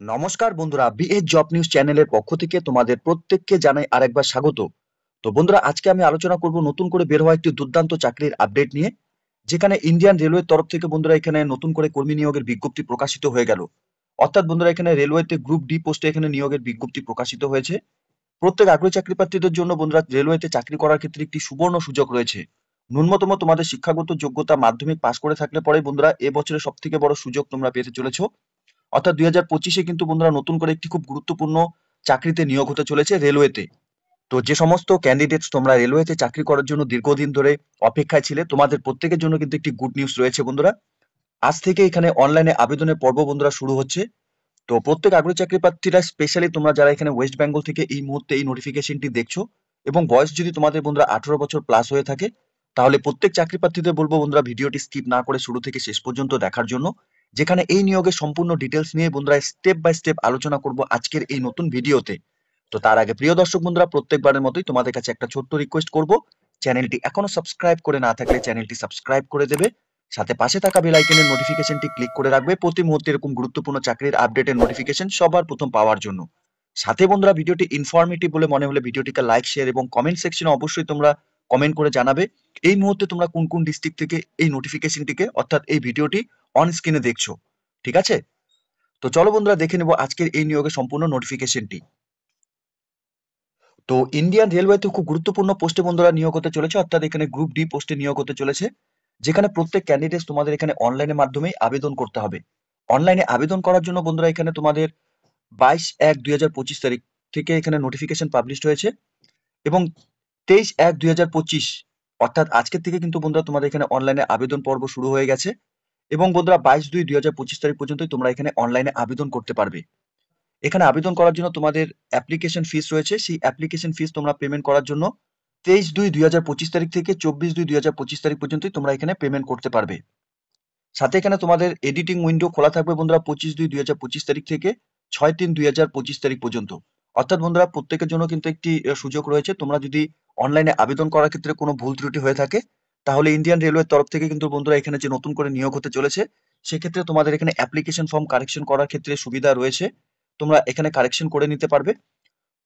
নমস্কার বন্ধুরা, BS job news চ্যানেলের পক্ষ থেকে তোমাদের প্রত্যেককে জানাই আরেকবার স্বাগত। তো বন্ধুরা, আজকে আমি আলোচনা করব নতুন করে বের হওয়া একটি দুর্দান্ত চাকরির আপডেট নিয়ে, যেখানে ইন্ডিয়ান রেলওয়ের তরফ থেকে বন্ধুরা এখানে নতুন করে কর্মী নিয়োগের বিজ্ঞপ্তি প্রকাশিত হয়ে গেল। অর্থাৎ বন্ধুরা, এখানে রেলওয়েতে গ্রুপ ডি পোস্টে এখানে নিয়োগের বিজ্ঞপ্তি প্রকাশিত হয়েছে। প্রত্যেক আগ্রহী চাকরিপ্রার্থীদের জন্য বন্ধুরা রেলওয়েতে চাকরি করার ক্ষেত্রে একটি সুবর্ণ সুযোগ রয়েছে। ন্যূনতম তোমাদের শিক্ষাগত যোগ্যতা মাধ্যমিক পাশ করে থাকলে পরে বন্ধুরা এবছরের সব থেকে বড় সুযোগ তোমরা পেতে চলেছো। অর্থাৎ 2025-এ কিন্তু বন্ধুরা নতুন করে একটি খুব গুরুত্বপূর্ণ চাকরিতে নিয়োগ হতে চলেছে রেলওয়েতে। তো যে সমস্ত ক্যান্ডিডেটস তোমরা রেলওয়েতে চাকরি করার জন্য দীর্ঘদিন ধরে অপেক্ষায় ছিলে, তোমাদের প্রত্যেকের জন্য কিন্তু একটি গুড নিউজ রয়েছে বন্ধুরা। আজ থেকে এখানে অনলাইনে আবেদনের পর্ব বন্ধুরা শুরু হচ্ছে। তো প্রত্যেক আগ্রহী চাকরি প্রার্থীরা, স্পেশালি তোমরা যারা এখানে ওয়েস্ট বেঙ্গল থেকে এই মুহূর্তে এই নোটিফিকেশনটি দেখছো এবং বয়স যদি তোমাদের বন্ধুরা 18 বছর প্লাস হয়ে থাকে, তাহলে প্রত্যেক চাকরি প্রার্থীদের বলবো বন্ধুরা ভিডিওটি স্কিপ না করে শুরু থেকে শেষ পর্যন্ত দেখার জন্য, যেখানে এই নিয়োগের সম্পূর্ণ ডিটেলস নিয়ে বন্ধুরা স্টেপ বাই স্টেপ আলোচনা করব আজকের এই নতুন ভিডিওতে। তো তার আগে প্রিয় দর্শক বন্ধুরা, প্রত্যেকবারের মতোই তোমাদের কাছে একটা ছোট্ট রিকোয়েস্ট করব, চ্যানেলটি এখনো সাবস্ক্রাইব করে না থাকলে চ্যানেলটি সাবস্ক্রাইব করে দেবে, সাথে পাশে থাকা বেল আইকনের নোটিফিকেশনটি ক্লিক করে রাখবে প্রতি মুহূর্তে এরকম গুরুত্বপূর্ণ চাকরির আপডেটের নোটিফিকেশন সবার প্রথম পাওয়ার জন্য। সাথে বন্ধুরা, ভিডিওটি ইনফরমেটিভ বলে মনে হলে ভিডিওটিকে লাইক, শেয়ার এবং কমেন্ট সেকশনে অবশ্যই তোমরা কমেন্ট করে জানাবে এই মুহূর্তে তোমরা কোন কোন ডিস্ট্রিক্ট থেকে এই নোটিফিকেশনটিকে অর্থাৎ এই ভিডিওটি অন স্ক্রিনে দেখছো। ঠিক আছে? তো চলো বন্ধুরা, দেখে নেব আজকের এই নিয়োগের সম্পূর্ণ নোটিফিকেশনটি। তো ইন্ডিয়ান রেলওয়েতে খুব গুরুত্বপূর্ণ পোস্টে বন্ধুরা নিয়োগ হতে চলেছে, অর্থাৎ এখানে গ্রুপ ডি পোস্টে নিয়োগ হতে চলেছে, যেখানে প্রত্যেক ক্যান্ডিডেট তোমাদের এখানে অনলাইনের মাধ্যমেই আবেদন করতে হবে। অনলাইনে আবেদন করার জন্য বন্ধুরা এখানে তোমাদের 22/1/2025 তারিখ থেকে এখানে নোটিফিকেশন পাবলিশড হয়েছে এবং 23/1/2025 অর্থাৎ আজকের থেকে কিন্তু বন্ধুরা তোমাদের এখানে অনলাইনে আবেদন পর্ব শুরু হয়ে গেছে এবং বন্ধুরা 22/2/2025 তারিখ পর্যন্ত তোমরা এখানে অনলাইনে আবেদন করতে পারবে। এখানে আবেদন করার জন্য তোমাদের অ্যাপ্লিকেশন ফিস রয়েছে, সেই অ্যাপ্লিকেশন ফিস তোমরা পেমেন্ট করার জন্য 23/2/2025 তারিখ থেকে 24/2/2025 তারিখ পর্যন্তই তোমরা এখানে পেমেন্ট করতে পারবে। সাথে এখানে তোমাদের এডিটিং উইন্ডো খোলা থাকবে বন্ধুরা 25/2/2025 তারিখ থেকে 6/3/2025 তারিখ পর্যন্ত। অর্থাৎ বন্ধুরা প্রত্যেকের জন্য কিন্তু একটি সুযোগ রয়েছে, তোমরা যদি অনলাইনে আবেদন করার ক্ষেত্রে কোনো ভুল ত্রুটি হয়ে থাকে, তাহলে ইন্ডিয়ান রেলওয়ের তরফ থেকে কিন্তু বন্ধুরা এখানে যে নতুন করে নিয়োগ হতে চলেছে, সেক্ষেত্রে তোমাদের এখানে অ্যাপ্লিকেশন ফর্ম কারেকশন করার ক্ষেত্রে সুবিধা রয়েছে, তোমরা এখানে কারেকশন করে নিতে পারবে।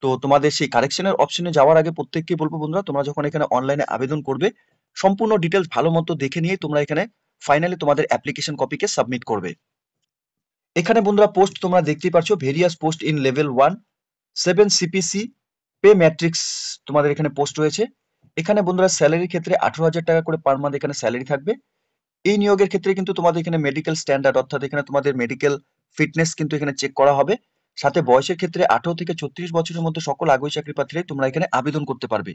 তো তোমাদের সেই কারেকশনের অপশনে যাওয়ার আগে প্রত্যেককে বলবো বন্ধুরা, তোমরা যখন এখানে অনলাইনে আবেদন করবে, সম্পূর্ণ ডিটেলস ভালো মতো দেখে নিয়ে তোমরা এখানে ফাইনালি তোমাদের অ্যাপ্লিকেশন কপিকে সাবমিট করবে। এখানে বন্ধুরা পোস্ট তোমরা দেখতেই পাচ্ছ, various post in level 1 7 CPC pay matrix তোমাদের এখানে পোস্ট রয়েছে। এখানে বন্ধুরা স্যালারির ক্ষেত্রে 18,000 টাকা করে পার মান্থ এখানে স্যালারি থাকবে। এই নিয়োগের ক্ষেত্রে কিন্তু তোমাদের এখানে মেডিকেল স্ট্যান্ডার্ড অর্থাৎ এখানে তোমাদের মেডিকেল ফিটনেস কিন্তু এখানে চেক করা হবে। সাথে বয়সের ক্ষেত্রে 18 থেকে 36 বছরের মধ্যে সকল আগ্রহী চাকরি প্রার্থীরাই তোমরা এখানে আবেদন করতে পারবে।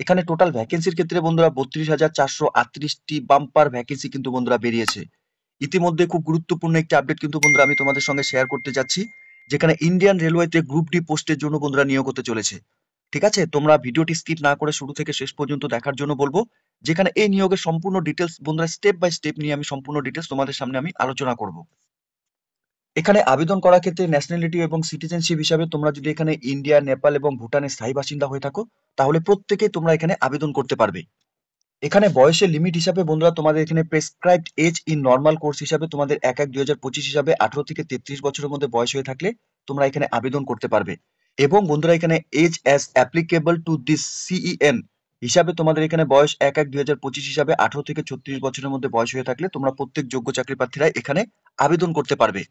এখানে টোটাল ভ্যাকেন্সির ক্ষেত্রে বন্ধুরা 32,438টি বাম্পার ভ্যাকেন্সি কিন্তু বন্ধুরা বেরিয়েছে। ইতিমধ্যে খুব গুরুত্বপূর্ণ একটি আপডেট কিন্তু বন্ধুরা আমি তোমাদের সঙ্গে শেয়ার করতে যাচ্ছি, যেখানে ইন্ডিয়ান রেলওয়েতে গ্রুপ ডি পোস্টের জন্য বন্ধুরা নিয়োগ হতে চলেছে। ঠিক আছে, তোমরা ভিডিওটি স্কিপ না করে শুরু থেকে শেষ পর্যন্ত দেখার জন্য বলবো, যেখানে এই নিয়োগের সম্পূর্ণ ডিটেলস বন্ধুরা স্টেপ বাই স্টেপ নিয়ে আমি সম্পূর্ণ ডিটেলস তোমাদের সামনে আমি আলোচনা করব। এখানে আবেদন করার ক্ষেত্রে ন্যাশনালিটি এবং সিটিজেনশিপ হিসাবে তোমরা যদি এখানে ইন্ডিয়া, নেপাল এবং ভুটানের স্থায়ী বাসিন্দা হয়ে থাকো, তাহলে প্রত্যেকেই তোমরা এখানে আবেদন করতে পারবে। এখানে বয়সের লিমিট হিসাবে বন্ধুরা তোমাদের এখানে prescribed as in normal course হিসাবে তোমাদের 1/1/2025 হিসাবে 18 থেকে 33 বছরের মধ্যে বয়স হয়ে থাকলে তোমরা এখানে আবেদন করতে পারবে। এবং বন্ধুরা এখানে as as applicable to this CEN হিসাবে তোমাদের এখানে বয়স 1/1/2025 হিসাবে 18 থেকে 36 বছরের মধ্যে বয়স হয়ে থাকলে তোমরা প্রত্যেক যোগ্য চাকরি প্রার্থীরা এখানে আবেদন করতে পারবে।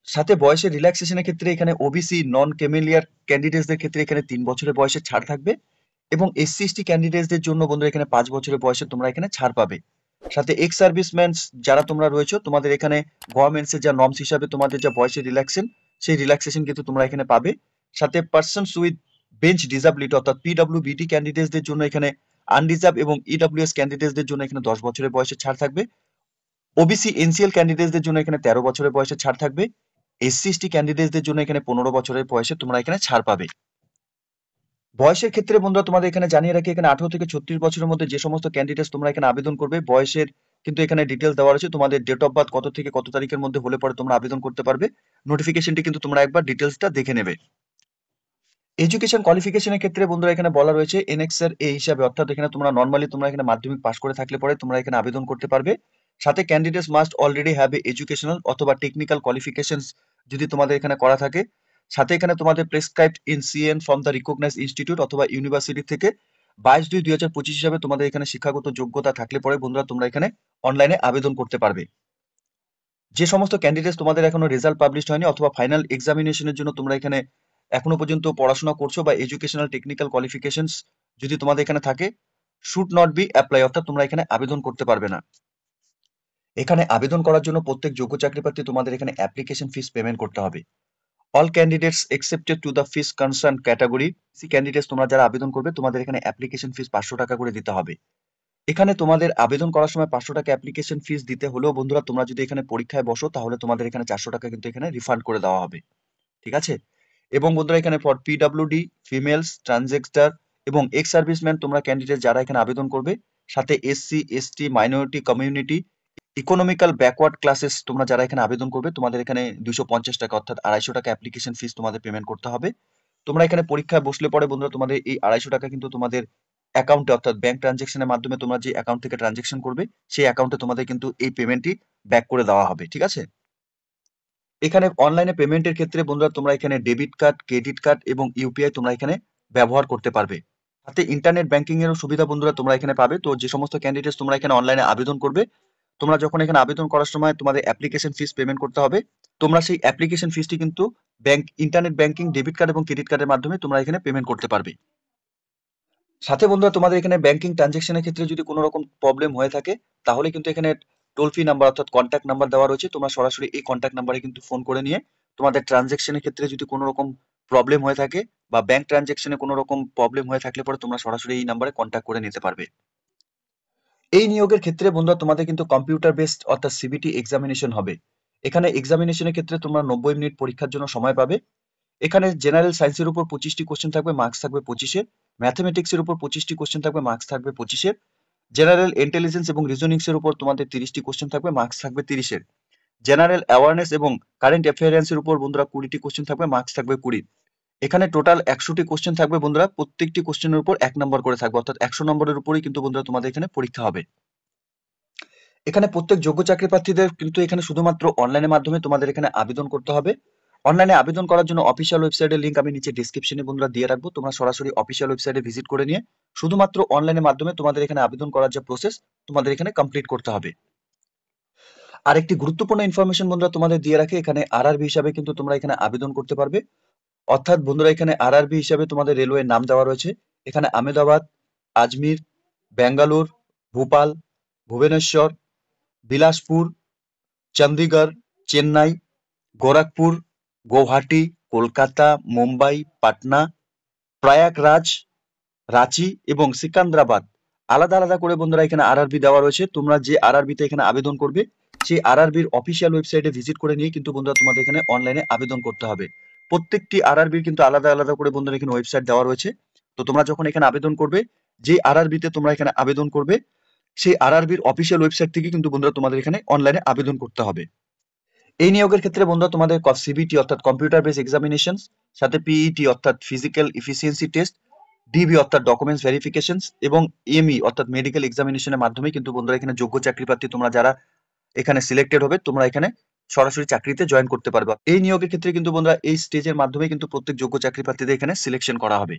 সাথে বয়সের রিল্যাক্সেশনের ক্ষেত্রে এখানে ওবিসি নন ক্যামেলিয়ার ক্যান্ডিডেটসদের ক্ষেত্রে এখানে 3 বছরের বয়সের ছাড় থাকবে এবং এসসি এসটি ক্যান্ডিডেটসদের জন্য বন্ধুরা এখানে 5 বছরের বয়সে তোমরা এখানে ছাড় পাবে। সাথে এক্স সার্ভিসম্যান যারা তোমরা রয়েছো, তোমাদের এখানে গভর্নমেন্টসের যা নর্মস হিসাবে তোমাদের যা বয়সের রিল্যাক্সেশন, সেই রিল্যাক্সেশন কিন্তু তোমরা এখানে পাবে। সাথে পার্সনস উইথ বেঞ্চ ডিসাবিলিটি অর্থাৎ পিডব্লিউবিডি ক্যান্ডিডেটসদের জন্য এখানে আনরিজার্ভ এবং ইডব্লিউএস ক্যান্ডিডেটসদের জন্য এখানে 10 বছরের বয়সে ছাড় থাকবে। ওবিসি এনসিএল ক্যান্ডিডেটসদের জন্য এখানে 13 বছরের বয়সে ছাড় থাকবে। এসসি এসটি ক্যান্ডিডেটসদের জন্য এখানে 15 বছরের বয়সে তোমরা এখানে ছাড় পাবে। বয়সের ক্ষেত্রে বন্ধুরা তোমাদের এখানে জানিয়ে রাখি, এখানে 18 থেকে 36 বছরের মধ্যে যে সমস্ত ক্যান্ডিডেটস তোমরা এখানে আবেদন করবে, বয়সের কিন্তু এখানে ডিটেলস দেওয়া রয়েছে, তোমাদের ডেট অফ বার্থ কত থেকে কত তারিখের মধ্যে হলে পরে তোমরা আবেদন করতে পারবে। নোটিফিকেশনটি কিন্তু তোমরা একবার ডিটেলসটা দেখে নেবে। এডুকেশন কোয়ালিফিকেশনের ক্ষেত্রে বন্ধুরা এখানে বলা রয়েছে এনএক্সআর এ হিসাবে, অর্থাৎ এখানে তোমরা নরমালি তোমরা এখানে মাধ্যমিক পাস করে থাকলে পরে তোমরা এখানে আবেদন করতে পারবে। সাথে candidates must already have a educational অথবা টেকনিক্যাল কোয়ালিফিকেশনস যদি তোমাদের এখানে করা থাকে, সাথে এখানে তোমাদের prescribed in CN from the recognize institute অথবা ইউনিভার্সিটি থেকে 22/2/2025 হিসাবে তোমাদের এখানে শিক্ষাগত যোগ্যতা থাকলে পরে বন্ধুরা তোমরা এখানে অনলাইনে আবেদন করতে পারবে। যে সমস্ত ক্যান্ডিডেটস তোমাদের এখনো রেজাল্ট পাবলিশ হয়নি অথবা ফাইনাল এক্সামিনেশনের জন্য তোমরা এখানে এখনো পর্যন্ত পড়াশোনা করছো বা এডুকেশনাল টেকনিক্যাল কোয়ালিফিকেশনস যদি তোমাদের এখানে থাকে, শুড নট বি অ্যাপ্লাই, অর্থাৎ তোমরা এখানে আবেদন করতে পারবে না। এখানে আবেদন করার জন্য প্রত্যেক যোগ্য চাকরি প্রার্থী তোমাদের এখানে অ্যাপ্লিকেশন ফিস পেমেন্ট করতে হবে। All candidates excepted to the fees concern category C candidates তোমরা যারা আবেদন করবে তোমাদের এখানে অ্যাপ্লিকেশন ফিস 500 টাকা করে দিতে হবে। এখানে তোমাদের আবেদন করার সময় 500 টাকা অ্যাপ্লিকেশন ফিস দিতে হলেও বন্ধুরা তোমরা যদি এখানে পরীক্ষায় বসো তাহলে তোমাদের এখানে 400 টাকা কিন্তু এখানে রিফান্ড করে দেওয়া হবে, ঠিক আছে? এবং বন্ধুরা এখানে ফর পিডব্লিউডি, ফিমেলস, ট্রান্সজেন্ডার এবং এক্স সার্ভিসম্যান তোমরা ক্যান্ডিডেট যারা এখানে আবেদন করবে, সাথে SC, ST, minority community, economical backward classes তোমরা যারা এখানে আবেদন করবে তোমাদের এখানে 250 টাকা অর্থাৎ 250 টাকা অ্যাপ্লিকেশন ফিস তোমাদের পেমেন্ট করতে হবে। তোমরা এখানে পরীক্ষায় বসলে পরে বন্ধুরা তোমাদের এই 250 টাকা কিন্তু তোমাদের অ্যাকাউন্টে অর্থাৎ ব্যাংক ট্রানজেকশনের মাধ্যমে তোমরা যে অ্যাকাউন্ট থেকে ট্রানজেকশন করবে সেই অ্যাকাউন্টে তোমাদের কিন্তু এই পেমেন্টটি ব্যাক করে দেওয়া হবে, ঠিক আছে? এখানে অনলাইনে পেমেন্টের ক্ষেত্রে বন্ধুরা তোমরা এখানে ডেবিট কার্ড, ক্রেডিট কার্ড এবং ইউপিআই তোমরা এখানে ব্যবহার করতে পারবে। সাথে ইন্টারনেট ব্যাংকিং এরও সুবিধা বন্ধুরা তোমরা এখানে পাবে। তো যে সমস্ত ক্যান্ডিডেটস তোমরা এখানে অনলাইনে আবেদন করবে, তোমরা যখন এখানে আবেদন করার সময় তোমাদের অ্যাপ্লিকেশন ফিস পেমেন্ট করতে হবে, তোমরা সেই অ্যাপ্লিকেশন ফিসটি কিন্তু ইন্টারনেট ব্যাংকিং, ডেবিট কার্ড এবং ক্রেডিট কার্ডের মাধ্যমে তোমরা এখানে পেমেন্ট করতে পারবে। সাথে বন্ধুরা তোমাদের এখানে ব্যাংকিং ট্রানজেকশনের ক্ষেত্রে যদি কোনো রকম প্রবলেম হয়ে থাকে তাহলে কিন্তু এখানে টোল ফ্রি নাম্বার অর্থাৎ কন্ট্যাক্ট নাম্বার দেওয়া রয়েছে, তোমরা সরাসরি এই কন্ট্যাক্ট নাম্বারে কিন্তু ফোন করে নিয়ে তোমাদের ট্রানজেকশনের ক্ষেত্রে যদি কোনো রকম প্রবলেম হয়ে থাকে বা ব্যাংক ট্রানজেকশনে কোনো রকম প্রবলেম হয়ে থাকলে পরে তোমরা সরাসরি এই নাম্বারে কন্ট্যাক্ট করে নিতে পারবে। এই নিয়োগের ক্ষেত্রে বন্ধুরা তোমাদের কিন্তু কম্পিউটার বেসড অর্থাৎ সিবিটি এক্সামিনেশন হবে। এখানে এক্সামিনেশনের ক্ষেত্রে তোমরা 90 মিনিট পরীক্ষার জন্য সময় পাবে। এখানে জেনারেল সায়েন্সের উপর 25টি কোশ্চেন থাকবে, মার্কস থাকবে 25-এর। ম্যাথমেটিক্সের উপর 25টি কোশ্চেন থাকবে, মার্কস থাকবে 25-এর। জেনারেল ইন্টেলিজেন্স এবং রিজনিংস এর উপর তোমাদের 30টি কোশ্চেন থাকবে, মার্কস থাকবে 30-এর। জেনারেল অ্যাওয়ারনেস এবং কারেন্ট অ্যাফেয়ার্স এর উপর বন্ধুরা 20টি কোশ্চেন থাকবে, মার্কস থাকবে 20। এখানে টোটাল 100টি কোশ্চেন থাকবে বন্ধুরা, প্রত্যেকটি কোশ্চেনের উপর 1 নম্বর করে থাকবে, অর্থাৎ 100 নম্বরের উপরেই কিন্তু বন্ধুরা তোমাদের এখানে পরীক্ষা হবে। এখানে প্রত্যেক যোগ্য চাকরি প্রার্থীদের কিন্তু এখানে শুধুমাত্র অনলাইনের মাধ্যমে তোমাদের এখানে আবেদন করতে হবে। অনলাইনে আবেদন করার জন্য অফিসিয়াল ওয়েবসাইটের লিংক আমি নিচে ডেসক্রিপশনে বন্ধুরা দিয়ে রাখবো, তোমরা সরাসরি অফিসিয়াল ওয়েবসাইটে ভিজিট করে নিয়ে শুধুমাত্র অনলাইনের মাধ্যমে তোমাদের এখানে আবেদন করার যে প্রসেস তোমাদের এখানে কমপ্লিট করতে হবে। আরেকটি গুরুত্বপূর্ণ ইনফরমেশন বন্ধুরা তোমাদের দিয়ে রাখে, এখানে আরআরবি হিসাবে কিন্তু তোমরা এখানে আবেদন করতে পারবে। অর্থাৎ বন্ধুরা এখানে আরআরবি হিসাবে তোমাদের রেলওয়ের নাম দেওয়া রয়েছে। এখানে আহমেদাবাদ, আজমির, বেঙ্গালুর, ভোপাল, ভুবনেশ্বর, বিলাসপুর, চণ্ডীগড়, চেন্নাই, গোরখপুর, গুয়াহাটি, কলকাতা, মুম্বাই, পাটনা, প্রয়াগরাজ, রাঁচি এবং সিকান্দ্রাবাদ আলাদা আলাদা করে বন্ধুরা এখানে আরআরবি দেওয়া রয়েছে। তোমরা যে আরআরবিতে এখানে আবেদন করবে সেই আরআরবির অফিসিয়াল ওয়েবসাইটে ভিজিট করে নিয়ে কিন্তু বন্ধুরা তোমাদের এখানে অনলাইনে আবেদন করতে হবে। প্রত্যেকটি আরআরবির কিন্তু আলাদা আলাদা করে বন্ধুরা এখানে ওয়েবসাইট দেওয়া রয়েছে। তো তোমরা যখন এখানে আবেদন করবে, যে আরআরবিতে তোমরা এখানে আবেদন করবে সেই আরআরবির অফিসিয়াল ওয়েবসাইট থেকে কিন্তু বন্ধুরা তোমাদের এখানে অনলাইনে আবেদন করতে হবে। এই নিয়োগের ক্ষেত্রে বন্ধুরা তোমাদের সিবিটি অর্থাৎ কম্পিউটার বেস এক্সামিনেশন, সাথে পিইটি অর্থাৎ ফিজিক্যাল এফিসিয়েন্সি টেস্ট, ডিবি অর্থাৎ ডকুমেন্টস ভেরিফিকেশন এবং এমই অর্থাৎ মেডিকেল এক্সামিনেশনের মাধ্যমে কিন্তু বন্ধুরা এখানে যোগ্য চাকরি প্রার্থী তোমরা যারা এখানে সিলেক্টেড হবে তোমরা এখানে সরাসরি চাকরিতে জয়েন করতে পারবে। এই নিয়োগের ক্ষেত্রে কিন্তু বন্ধুরা এই স্টেজের মাধ্যমে কিন্তু প্রত্যেক যোগ্য চাকরি প্রার্থীদের এখানে সিলেকশন করা হবে।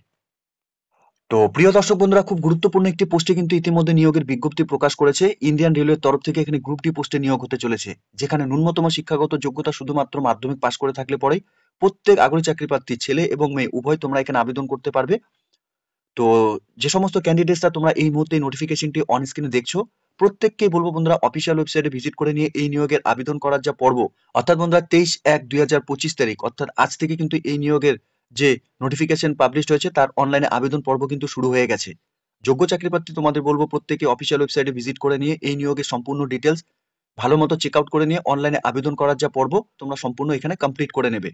তো প্রিয় দর্শক বন্ধুরা, খুব গুরুত্বপূর্ণ একটি পোস্টে কিন্তু ইতিমধ্যে নিয়োগের বিজ্ঞপ্তি প্রকাশ করেছে ইন্ডিয়ান রেলওয়ের তরফ থেকে। এখানে গ্রুপ ডি পোস্টে নিয়োগ হতে চলেছে, যেখানে ন্যূনতম শিক্ষাগত যোগ্যতা শুধুমাত্র মাধ্যমিক পাশ করে থাকলে পরেই প্রত্যেক আগ্রহী চাকরি প্রার্থী ছেলে এবং মেয়ে উভয় তোমরা এখানে আবেদন করতে পারবে। তো যে সমস্ত ক্যান্ডিডেটসরা তোমরা এই মুহূর্তে নোটিফিকেশনটি অন স্ক্রিনে দেখছো, প্রত্যেককেই বলবো বন্ধুরা অফিসিয়াল ওয়েবসাইটে ভিজিট করে নিয়ে এই নিয়োগের আবেদন করার যা পর্ব, অর্থাৎ বন্ধুরা 23/1/2025 তারিখ অর্থাৎ আজ থেকে কিন্তু এই নিয়োগের যে নোটিফিকেশন পাবলিশ হয়েছে তার অনলাইনে আবেদন পর্ব কিন্তু শুরু হয়ে গেছে। যোগ্য চাকরি প্রার্থী তোমাদের বলবো প্রত্যেকে অফিসিয়াল ওয়েবসাইটে ভিজিট করে নিয়ে এই নিয়োগের সম্পূর্ণ ডিটেলস ভালো মতো চেক আউট করে নিয়ে অনলাইনে আবেদন করার যা পর্ব তোমরা সম্পূর্ণ এখানে কমপ্লিট করে নেবে।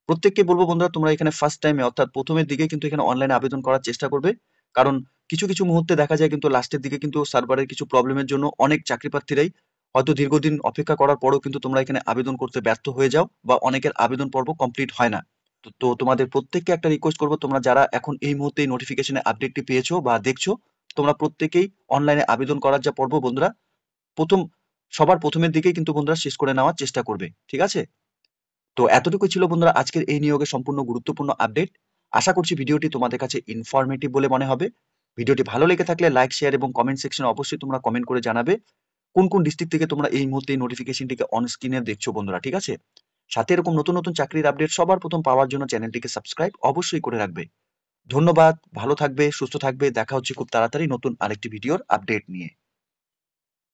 প্রত্যেককে বলবো বন্ধুরা তোমরা এখানে ফার্স্ট টাইমে অর্থাৎ প্রথমের দিকে কিন্তু এখানে অনলাইনে আবেদন করার চেষ্টা করবে, কারণ কিছু কিছু মুহূর্তে দেখা যায় কিন্তু লাস্টের দিকে কিন্তু সার্ভারের কিছু প্রবলেমের জন্য অনেক চাকরি প্রার্থীরাই হয়তো দীর্ঘদিন অপেক্ষা করার পরেও কিন্তু তোমরা এখানে আবেদন করতে ব্যর্থ হয়ে যাও বা অনেকের আবেদন পর্ব কমপ্লিট হয় না। তো তোমাদের প্রত্যেককে একটা রিকোয়েস্ট করবো, তোমরা যারা এখন এই মুহূর্তে এই নোটিফিকেশনে আপডেটটি পেয়েছো বা দেখছো, তোমরা প্রত্যেকেই অনলাইনে আবেদন করার যা পর্ব বন্ধুরা প্রথম সবার প্রথমের দিকেই কিন্তু বন্ধুরা শেষ করে নেওয়ার চেষ্টা করবে, ঠিক আছে? তো এতটুকুই ছিল বন্ধুরা আজকের এই নিয়োগের সম্পূর্ণ গুরুত্বপূর্ণ আপডেট। আশা করছি ভিডিওটি তোমাদের কাছে ইনফরমেটিভ বলে মনে হবে। ভিডিওটি ভালো লেগে থাকলে লাইক, শেয়ার এবং কমেন্ট সেকশনে অবশ্যই তোমরা কমেন্ট করে জানাবে কোন কোন ডিস্ট্রিক্ট থেকে তোমরা এই মুহূর্তে এই নোটিফিকেশনটিকে অন স্ক্রিনে দেখছো বন্ধুরা, ঠিক আছে? সাথে এরকম নতুন নতুন চাকরির আপডেট সবার প্রথম পাওয়ার জন্য চ্যানেলটিকে সাবস্ক্রাইব অবশ্যই করে রাখবে। ধন্যবাদ, ভালো থাকবে, সুস্থ থাকবে। দেখা হচ্ছে খুব তাড়াতাড়ি নতুন আরেকটি ভিডিওর আপডেট নিয়ে।